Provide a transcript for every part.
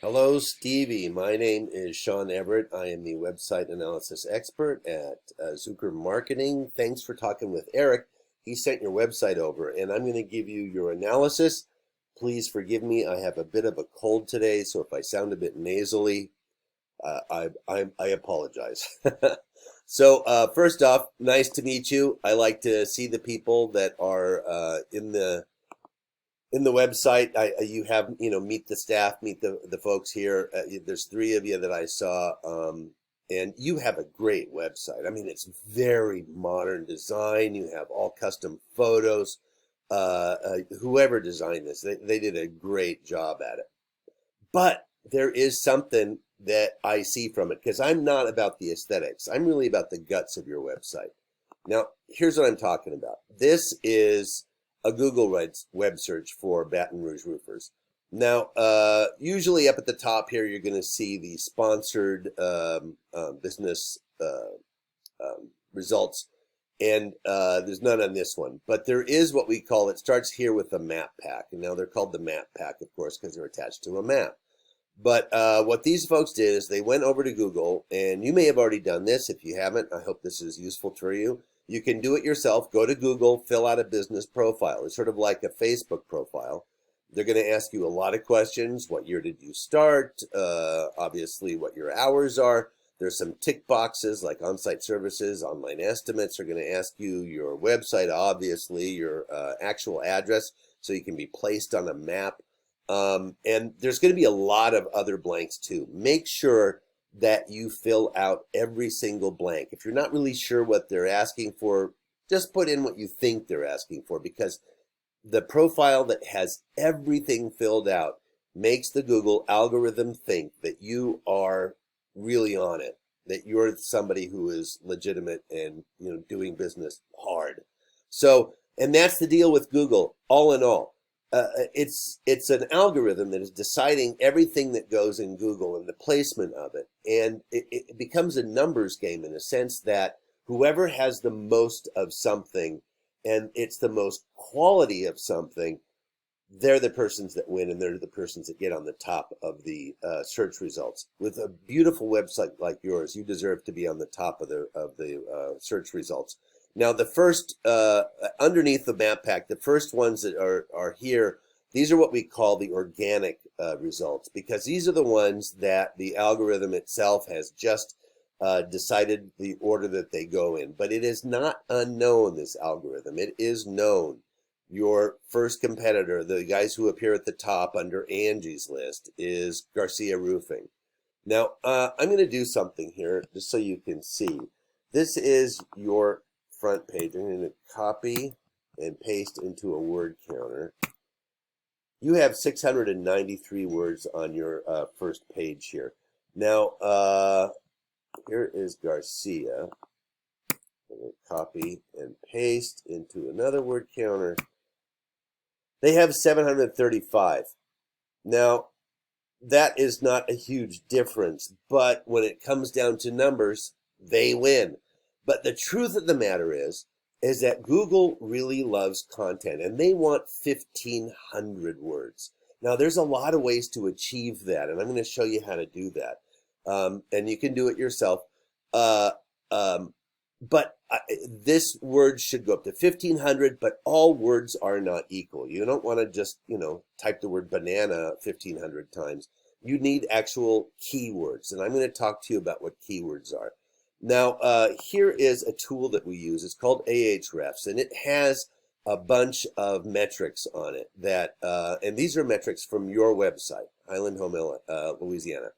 Hello, Stevie. My name is Sean Everett. I am the website analysis expert at Zucker Marketing. Thanks for talking with Eric. He sent your website over, and I'm going to give you your analysis. Please forgive me. I have a bit of a cold today, so if I sound a bit nasally, I apologize. So first off, nice to meet you. I like to see the people that are in the website. You have, meet the staff, meet the folks here. There's three of you that I saw, and you have a great website. I mean, it's very modern design. You have all custom photos. Whoever designed this, they did a great job at it. But there is something that I see from it, because I'm not about the aesthetics. I'm really about the guts of your website. Now, here's what I'm talking about. This is a Google web search for Baton Rouge roofers. Now, usually up at the top here, you're going to see the sponsored business results, and there's none on this one. But there is what we call, it starts here with the map pack, and now they're called the map pack, of course, because they're attached to a map. But what these folks did is they went over to Google, and you may have already done this. If you haven't, I hope this is useful for you. You can do it yourself. Go to Google, fill out a business profile. It's sort of like a Facebook profile. They're going to ask you a lot of questions. What year did you start? Obviously, what your hours are. There's some tick boxes like on-site services, online estimates. Are going to ask you your website, obviously, your actual address, so you can be placed on a map. And there's going to be a lot of other blanks too. Make sure that you fill out every single blank. If you're not really sure what they're asking for, just put in what you think they're asking for, because the profile that has everything filled out makes the Google algorithm think that you are really on it, that you're somebody who is legitimate and doing business hard. So, and that's the deal with Google, all in all. It's an algorithm that is deciding everything that goes in Google and the placement of it. And it becomes a numbers game, in a sense that whoever has the most of something and it's the most quality of something, they're the persons that win, and they're the persons that get on the top of the search results. With a beautiful website like yours, you deserve to be on the top of the search results. Now, the first, underneath the map pack, the first ones that are here, these are what we call the organic results, because these are the ones that the algorithm itself has just decided the order that they go in. But it is not unknown, this algorithm. It is known. Your first competitor, the guys who appear at the top under Angie's list, is Garcia Roofing. Now, I'm going to do something here just so you can see. This is your front page. I'm going to copy and paste into a word counter. You have 693 words on your first page here. Now, here is Garcia. I'm going to copy and paste into another word counter. They have 735. Now, that is not a huge difference, but when it comes down to numbers, they win. But the truth of the matter is that Google really loves content, and they want 1,500 words. Now, there's a lot of ways to achieve that, and I'm going to show you how to do that. And you can do it yourself. But this word should go up to 1,500, but all words are not equal. You don't want to just, type the word banana 1,500 times. You need actual keywords, and I'm going to talk to you about what keywords are. Now, here is a tool that we use. It's called Ahrefs, and it has a bunch of metrics on it that, and these are metrics from your website, Highland, Louisiana.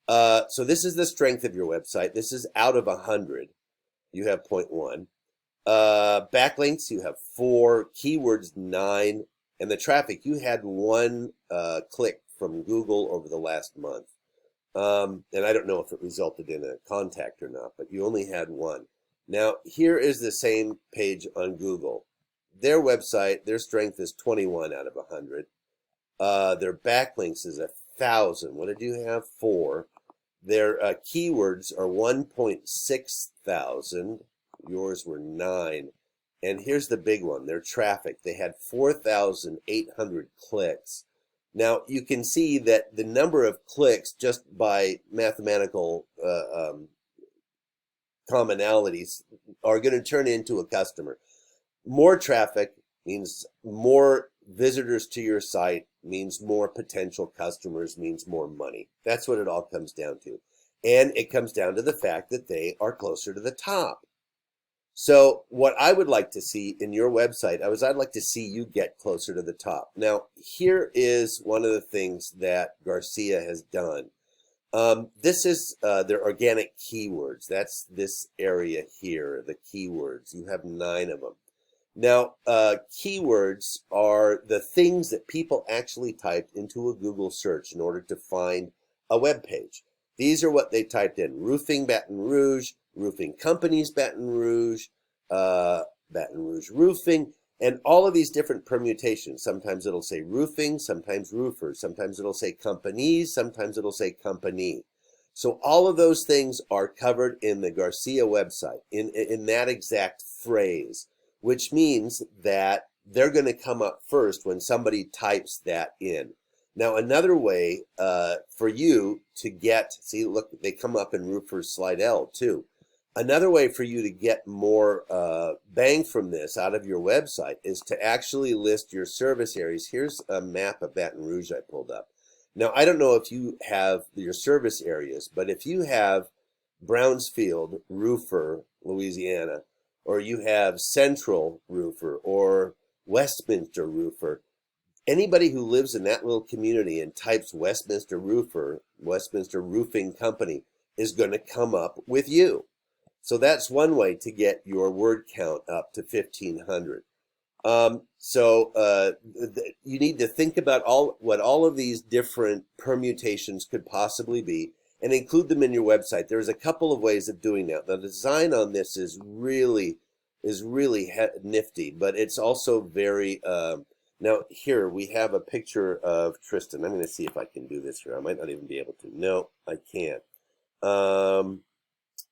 So this is the strength of your website. This is out of 100. You have 0.1. Backlinks, you have 4. Keywords, 9. And the traffic, you had 1 click from Google over the last month. And I don't know if it resulted in a contact or not, but you only had 1. Now, here is the same page on Google. Their website, their strength is 21 out of 100. Their backlinks is 1,000. What did you have? 4. Their keywords are 1.6 thousand. Yours were 9. And here's the big one, their traffic. They had 4,800 clicks. Now, you can see that the number of clicks just by mathematical commonalities are going to turn into a customer. More traffic means more visitors to your site, means more potential customers, means more money. That's what it all comes down to. And it comes down to the fact that they are closer to the top. So what I would like to see in your website, I'd like to see you get closer to the top. Now, here is one of the things that Garcia has done. This is their organic keywords. That's this area here, the keywords. You have 9 of them. Now, keywords are the things that people actually typed into a Google search in order to find a web page. These are what they typed in: roofing Baton Rouge, roofing companies Baton Rouge, Baton Rouge roofing, and all of these different permutations. Sometimes it'll say roofing, sometimes roofers, sometimes it'll say companies, sometimes it'll say company. So all of those things are covered in the Garcia website, in that exact phrase, which means that they're going to come up first when somebody types that in. Now, another way for you to get, see, look, they come up in Roofers Slide L too. Another way for you to get more bang from this out of your website is to actually list your service areas. Here's a map of Baton Rouge I pulled up. Now, I don't know if you have your service areas, but if you have Brownsfield Roofer, Louisiana, or you have Central Roofer or Westminster Roofer, anybody who lives in that little community and types Westminster Roofer, Westminster Roofing Company, is going to come up with you. So that's one way to get your word count up to 1,500. You need to think about what all of these different permutations could possibly be and include them in your website. There's a couple of ways of doing that. The design on this is really nifty, but it's also very, now here we have a picture of Tristan. I'm going to see if I can do this here. I might not even be able to. No, I can't.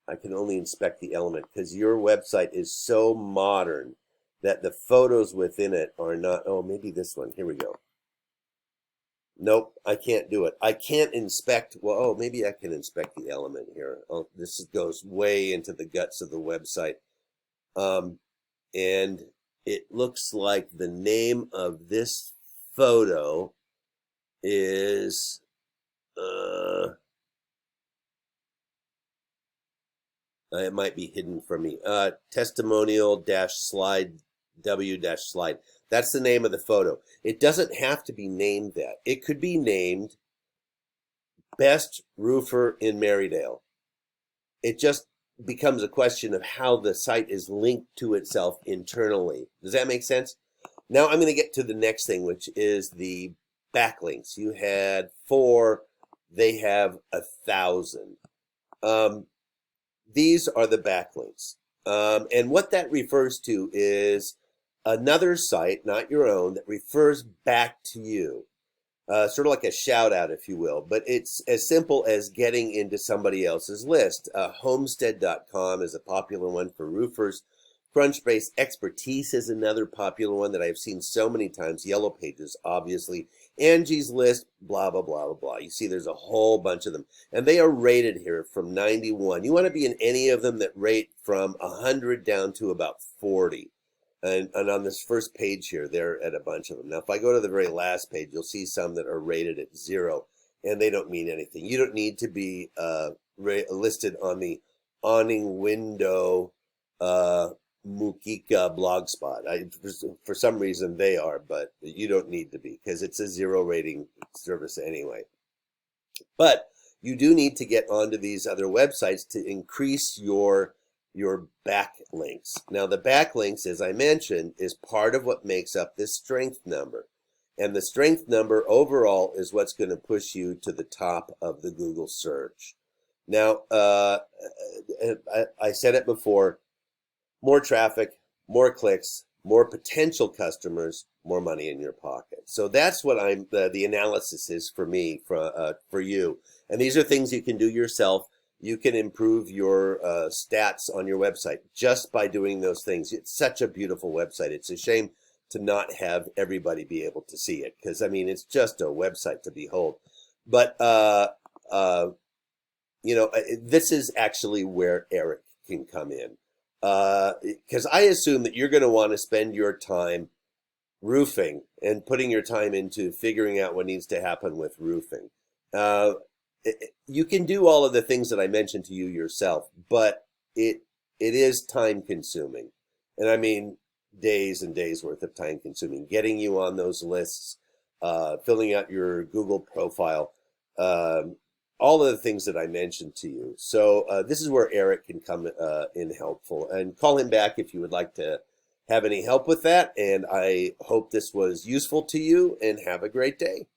I can only inspect the element because your website is so modern that the photos within it are not, oh, maybe this one. Here we go. Nope, I can't do it. I can't inspect, well, oh, maybe I can inspect the element here. Oh, this goes way into the guts of the website. And it looks like the name of this photo is, it might be hidden from me. Testimonial-slide, W-slide. That's the name of the photo. It doesn't have to be named that. It could be named Best Roofer in Marydale. It just becomes a question of how the site is linked to itself internally. Does that make sense? Now I'm going to get to the next thing, which is the backlinks. You had 4, they have 1,000. These are the backlinks. And what that refers to is another site, not your own, that refers back to you. Sort of like a shout out, if you will, but it's as simple as getting into somebody else's list. Homestead.com is a popular one for roofers. Crunchbase Expertise is another popular one that I've seen so many times. Yellow Pages, obviously. Angie's List, blah, blah, blah, blah, blah. You see there's a whole bunch of them. And they are rated here from 91. You want to be in any of them that rate from 100 down to about 40. And on this first page here, they're at a bunch of them. Now, if I go to the very last page, you'll see some that are rated at 0, and they don't mean anything. You don't need to be listed on the awning window Mujica blogspot. For some reason they are, but you don't need to be because it's a 0 rating service anyway. But you do need to get onto these other websites to increase your backlinks. Now the backlinks, as I mentioned, is part of what makes up this strength number. And the strength number overall is what's going to push you to the top of the Google search. Now, I said it before, more traffic, more clicks, more potential customers, more money in your pocket. So that's what the analysis is for me, for you. And these are things you can do yourself. You can improve your stats on your website just by doing those things. It's such a beautiful website. It's a shame to not have everybody be able to see it, because I mean it's just a website to behold. But this is actually where Eric can come in, because I assume that you're going to want to spend your time roofing and putting your time into figuring out what needs to happen with roofing. Uh, you can do all of the things that I mentioned to you yourself, but it is time consuming. And I mean days and days worth of time consuming, getting you on those lists, filling out your Google profile, um, all of the things that I mentioned to you. So this is where Eric can come in helpful, and call him back if you would like to have any help with that. And I hope this was useful to you, and have a great day.